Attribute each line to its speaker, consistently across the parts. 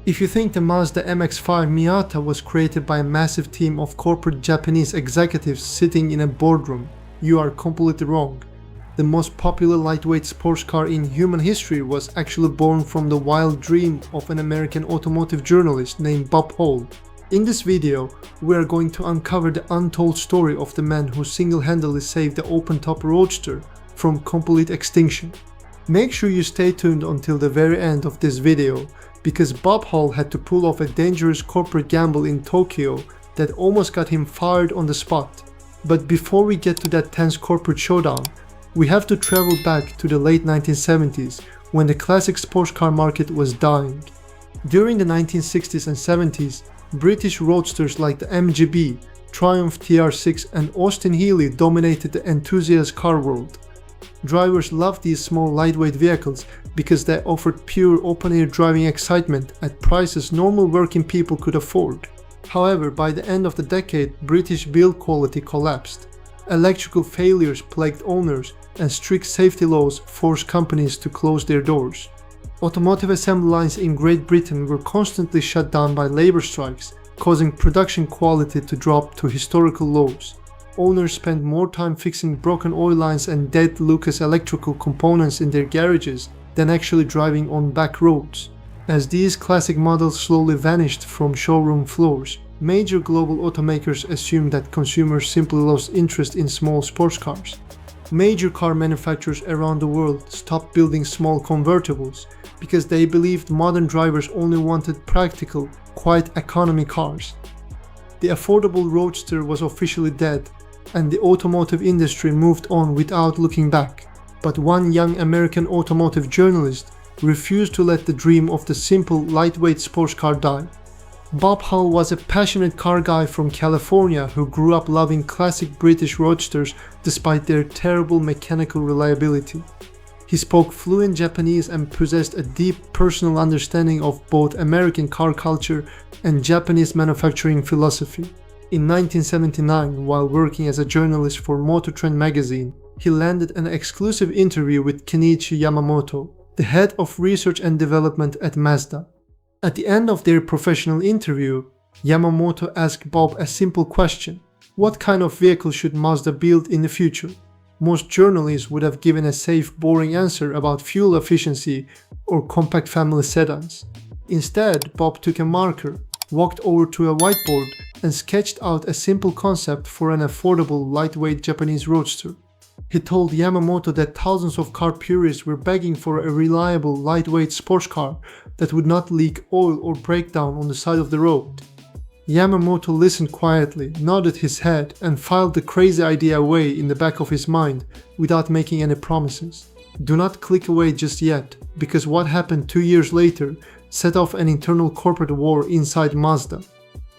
Speaker 1: If you think the Mazda MX-5 Miata was created by a massive team of corporate Japanese executives sitting in a boardroom, you are completely wrong. The most popular lightweight sports car in human history was actually born from the wild dream of an American automotive journalist named Bob Hall. In this video, we are going to uncover the untold story of the man who single-handedly saved the open-top roadster from complete extinction. Make sure you stay tuned until the very end of this video, because Bob Hall had to pull off a dangerous corporate gamble in Tokyo that almost got him fired on the spot. But before we get to that tense corporate showdown, we have to travel back to the late 1970s when the classic sports car market was dying. During the 1960s and 70s, British roadsters like the MGB, Triumph TR6 and Austin Healey dominated the enthusiast car world. Drivers loved these small lightweight vehicles because they offered pure open-air driving excitement at prices normal working people could afford. However, by the end of the decade, British build quality collapsed. Electrical failures plagued owners, and strict safety laws forced companies to close their doors. Automotive assembly lines in Great Britain were constantly shut down by labor strikes, causing production quality to drop to historical lows. Owners spent more time fixing broken oil lines and dead Lucas electrical components in their garages than actually driving on back roads. As these classic models slowly vanished from showroom floors, major global automakers assumed that consumers simply lost interest in small sports cars. Major car manufacturers around the world stopped building small convertibles because they believed modern drivers only wanted practical, quiet economy cars. The affordable roadster was officially dead, and the automotive industry moved on without looking back. But one young American automotive journalist refused to let the dream of the simple, lightweight sports car die. Bob Hall was a passionate car guy from California who grew up loving classic British roadsters despite their terrible mechanical reliability. He spoke fluent Japanese and possessed a deep personal understanding of both American car culture and Japanese manufacturing philosophy. In 1979, while working as a journalist for Motor Trend magazine, he landed an exclusive interview with Kenichi Yamamoto, the head of research and development at Mazda. At the end of their professional interview, Yamamoto asked Bob a simple question: what kind of vehicle should Mazda build in the future? Most journalists would have given a safe, boring answer about fuel efficiency or compact family sedans. Instead, Bob took a marker, walked over to a whiteboard, and sketched out a simple concept for an affordable, lightweight Japanese roadster. He told Yamamoto that thousands of car purists were begging for a reliable, lightweight sports car that would not leak oil or break down on the side of the road. Yamamoto listened quietly, nodded his head, and filed the crazy idea away in the back of his mind without making any promises. Do not click away just yet, because what happened 2 years later set off an internal corporate war inside Mazda.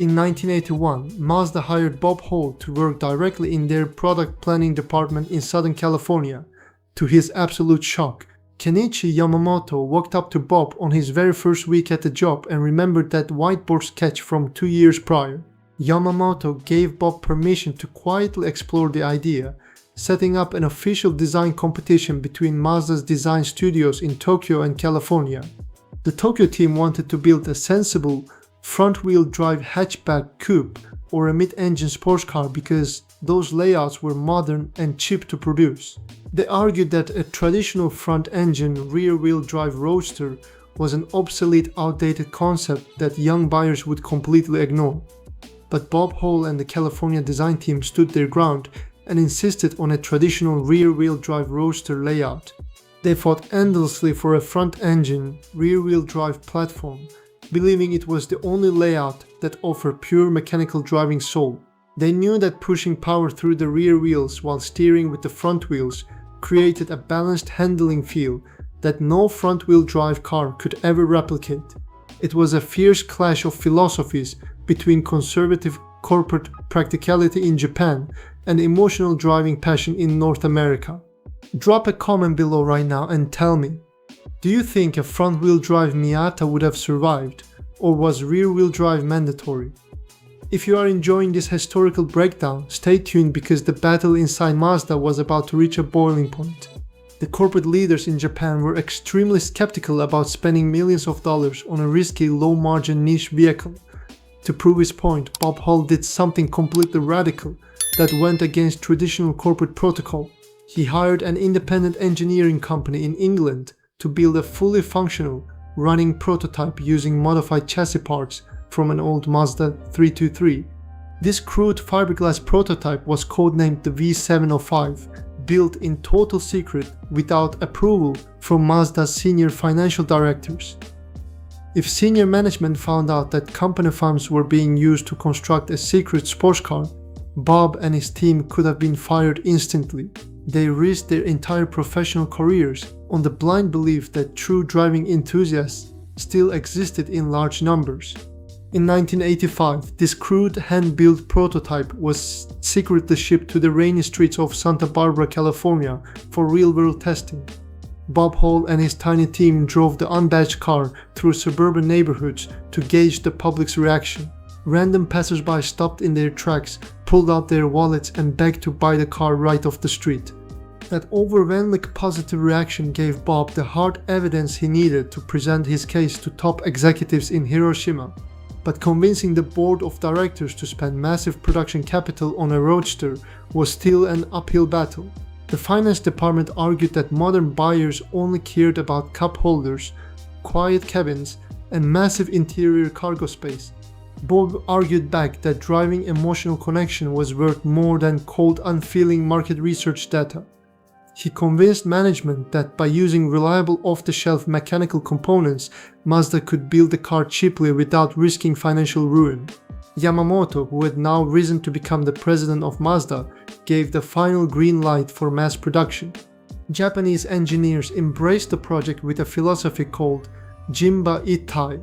Speaker 1: In 1981, Mazda hired Bob Hall to work directly in their product planning department in Southern California. To his absolute shock, Kenichi Yamamoto walked up to Bob on his very first week at the job and remembered that whiteboard sketch from 2 years prior. Yamamoto gave Bob permission to quietly explore the idea, setting up an official design competition between Mazda's design studios in Tokyo and California. The Tokyo team wanted to build a sensible, front-wheel drive hatchback coupe or a mid-engine sports car because those layouts were modern and cheap to produce. They argued that a traditional front-engine, rear-wheel drive roadster was an obsolete, outdated concept that young buyers would completely ignore. But Bob Hall and the California design team stood their ground and insisted on a traditional rear-wheel drive roadster layout. They fought endlessly for a front-engine, rear-wheel drive platform, believing it was the only layout that offered pure mechanical driving soul. They knew that pushing power through the rear wheels while steering with the front wheels created a balanced handling feel that no front-wheel drive car could ever replicate. It was a fierce clash of philosophies between conservative corporate practicality in Japan and emotional driving passion in North America. Drop a comment below right now and tell me, do you think a front-wheel drive Miata would have survived, or was rear-wheel drive mandatory? If you are enjoying this historical breakdown, stay tuned because the battle inside Mazda was about to reach a boiling point. The corporate leaders in Japan were extremely skeptical about spending millions of dollars on a risky, low-margin niche vehicle. To prove his point, Bob Hall did something completely radical that went against traditional corporate protocol. He hired an independent engineering company in England to build a fully functional, running prototype using modified chassis parts from an old Mazda 323. This crude fiberglass prototype was codenamed the V705, built in total secret without approval from Mazda's senior financial directors. If senior management found out that company funds were being used to construct a secret sports car, Bob and his team could have been fired instantly. They risked their entire professional careers on the blind belief that true driving enthusiasts still existed in large numbers. In 1985, this crude hand-built prototype was secretly shipped to the rainy streets of Santa Barbara, California for real-world testing. Bob Hall and his tiny team drove the unbadged car through suburban neighborhoods to gauge the public's reaction. Random passers-by stopped in their tracks, pulled out their wallets and begged to buy the car right off the street. That overwhelmingly positive reaction gave Bob the hard evidence he needed to present his case to top executives in Hiroshima. But convincing the board of directors to spend massive production capital on a roadster was still an uphill battle. The finance department argued that modern buyers only cared about cup holders, quiet cabins, and massive interior cargo space. Bob argued back that driving emotional connection was worth more than cold, unfeeling market research data. He convinced management that by using reliable off-the-shelf mechanical components, Mazda could build the car cheaply without risking financial ruin. Yamamoto, who had now risen to become the president of Mazda, gave the final green light for mass production. Japanese engineers embraced the project with a philosophy called Jinba Ittai,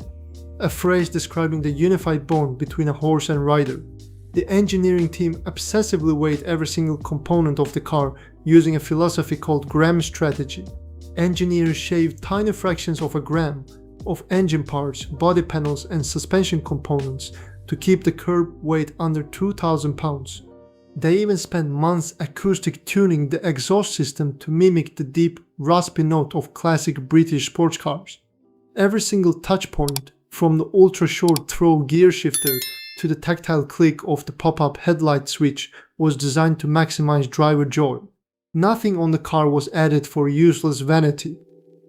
Speaker 1: a phrase describing the unified bond between a horse and rider. The engineering team obsessively weighed every single component of the car using a philosophy called gram strategy. Engineers shaved tiny fractions of a gram of engine parts, body panels, and suspension components to keep the curb weight under 2,000 pounds. They even spent months acoustic tuning the exhaust system to mimic the deep, raspy note of classic British sports cars. Every single touch point, from the ultra-short throw gear shifter to the tactile click of the pop-up headlight switch, was designed to maximize driver joy. Nothing on the car was added for useless vanity.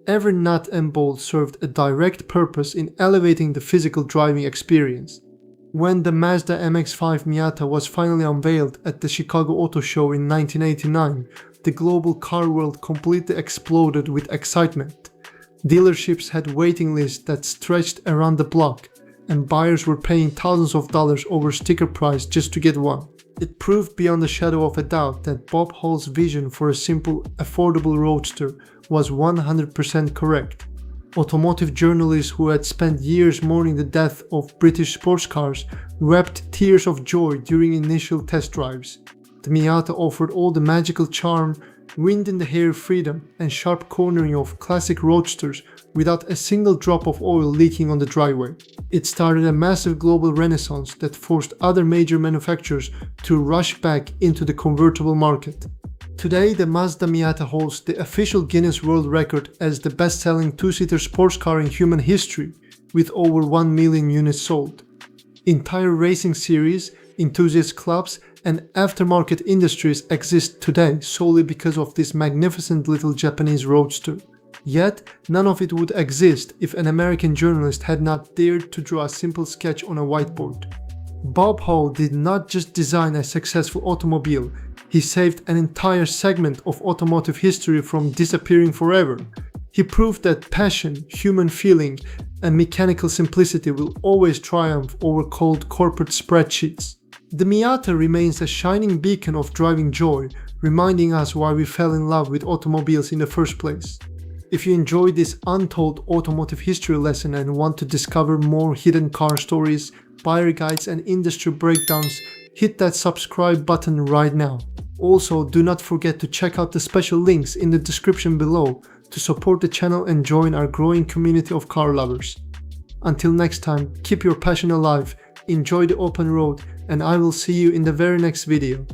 Speaker 1: Every nut and bolt served a direct purpose in elevating the physical driving experience. When the Mazda MX-5 Miata was finally unveiled at the Chicago Auto Show in 1989, the global car world completely exploded with excitement. Dealerships had waiting lists that stretched around the block, and buyers were paying thousands of dollars over sticker price just to get one. It proved beyond a shadow of a doubt that Bob Hall's vision for a simple, affordable roadster was 100% correct. Automotive journalists who had spent years mourning the death of British sports cars wept tears of joy during initial test drives. The Miata offered all the magical charm, wind in the hair freedom, and sharp cornering of classic roadsters without a single drop of oil leaking on the driveway. It started a massive global renaissance that forced other major manufacturers to rush back into the convertible market. Today, the Mazda Miata holds the official Guinness World Record as the best-selling two-seater sports car in human history, with over 1 million units sold. Entire racing series, enthusiast clubs, and aftermarket industries exist today solely because of this magnificent little Japanese roadster. Yet, none of it would exist if an American journalist had not dared to draw a simple sketch on a whiteboard. Bob Hall did not just design a successful automobile, he saved an entire segment of automotive history from disappearing forever. He proved that passion, human feeling, and mechanical simplicity will always triumph over cold corporate spreadsheets. The Miata remains a shining beacon of driving joy, reminding us why we fell in love with automobiles in the first place. If you enjoyed this untold automotive history lesson and want to discover more hidden car stories, buyer guides, and industry breakdowns, hit that subscribe button right now. Also, do not forget to check out the special links in the description below to support the channel and join our growing community of car lovers. Until next time, keep your passion alive, enjoy the open road, and I will see you in the very next video.